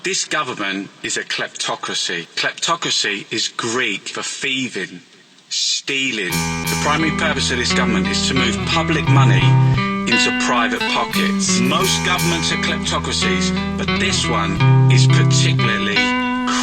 This government is a kleptocracy. Kleptocracy is Greek for thieving, stealing. The primary purpose of this government is to move public money into private pockets. Most governments are kleptocracies, but this one is particularly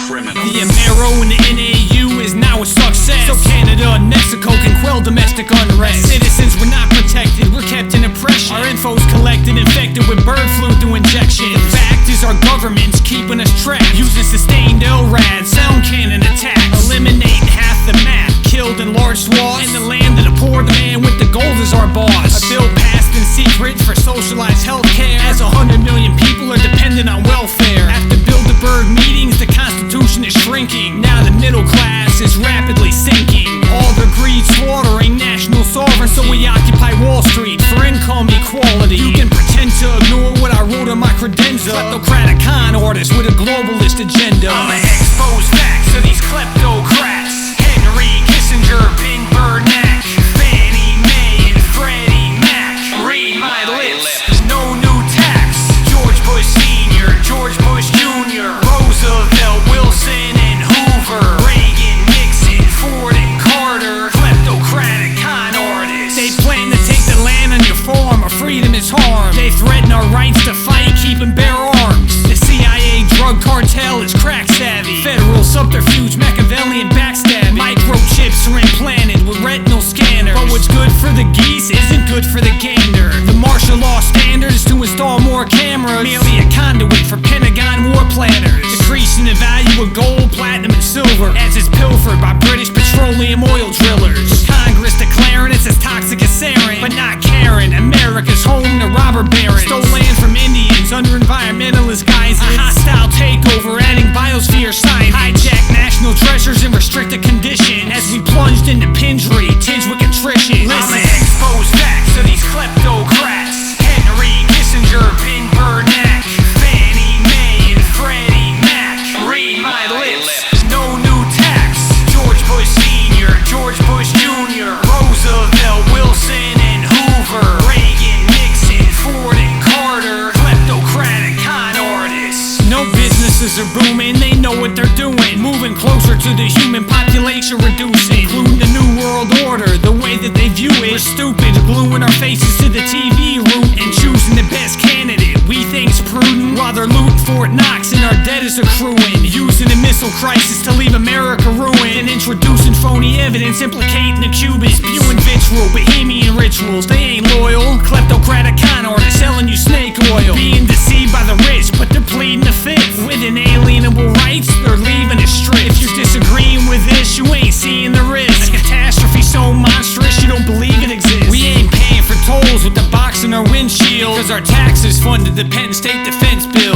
criminal. The Amero and the NAU is now a success, so Canada and Mexico can quell domestic unrest. Citizens were not protected, we're kept in oppression. Our info's collected, infected with bird flu through injection. The fact is our government's keeping us trapped, using sustained LRAD, sound cannon attacks, eliminating half the map, killed in large swaths. In the land of the poor, the man with the gold is our boss. A bill passed in secret for socialized healthcare, as 100 million people are dependent on welfare. After Bilderberg meetings, the Constitution is shrinking. Now the middle class is rapidly sinking. All their greed slaughtering national sovereignty, so we occupy Wall Street for income equality. You can pretend to ignore what I wrote on my credenza. Kleptocratic con artist with a globalist agenda. I'ma expose facts to these kleptocrats. Henry Kissinger, Ben Bernanke, Fannie Mae and Freddie Mac. Read my lips, there's no new tax. George Bush Sr., George Bush Jr., Roosevelt, Wilson and Hoover, Reagan, Nixon, Ford and Carter. Kleptocratic con artists. They plan to take the land on your farm, our freedom is harmed. They threaten our rights to fight, keep and bear arms. The CIA drug cartel is crack savvy. Federal subterfuge, Machiavellian backstabbing. Microchips are implanted with retinal scanners. But what's good for the geese isn't good for the gander. The martial law standard is to install more cameras, merely a conduit for Pentagon war planners. Decreasing the value of gold, platinum and silver, as is pilfered by British petroleum oil drillers. Congress declaring it's as toxic as sarin, but not caring America's home to robber barons. Stole land from Indians under environmentalist guises. A hostile takeover adding biosphere science. Hijack national treasures in restricted condition, as we plunged into pingery tinged with contrition. I'ma expose facts to these kleptocrats. Henry Kissinger, Ben Bernanke, Fannie Mae and Freddie Mac. Read my lips, there's no new tax. George Bush Sr., George Bush Jr., Roosevelt, Wilson and Hoover, Reagan, Nixon, Ford and Carter. Kleptocratic con artists. No businesses are booming, they know what they're doing. Moving closer to the human population reducing, including the New World Order, the way that they view it. We're stupid, gluing our faces to the TV route and choosing the best candidate we think's prudent, while they're looting Fort Knox and our debt is accruing. Using a missile crisis to leave America ruined, and introducing phony evidence implicating the Cubans. Spewing vitriol, bohemian rituals, they ain't loyal. Kleptocratic con artists selling you snake oil. Being deceived by the rich, but they're pleading the fifth. With inalienable rights, they're leaving it stripped. If you're disagreeing with this, you ain't seeing the risk. A catastrophe so monstrous, you don't believe it exists. We ain't paying for tolls with the box in our windshield, cause our taxes funded the Penn State defense bill.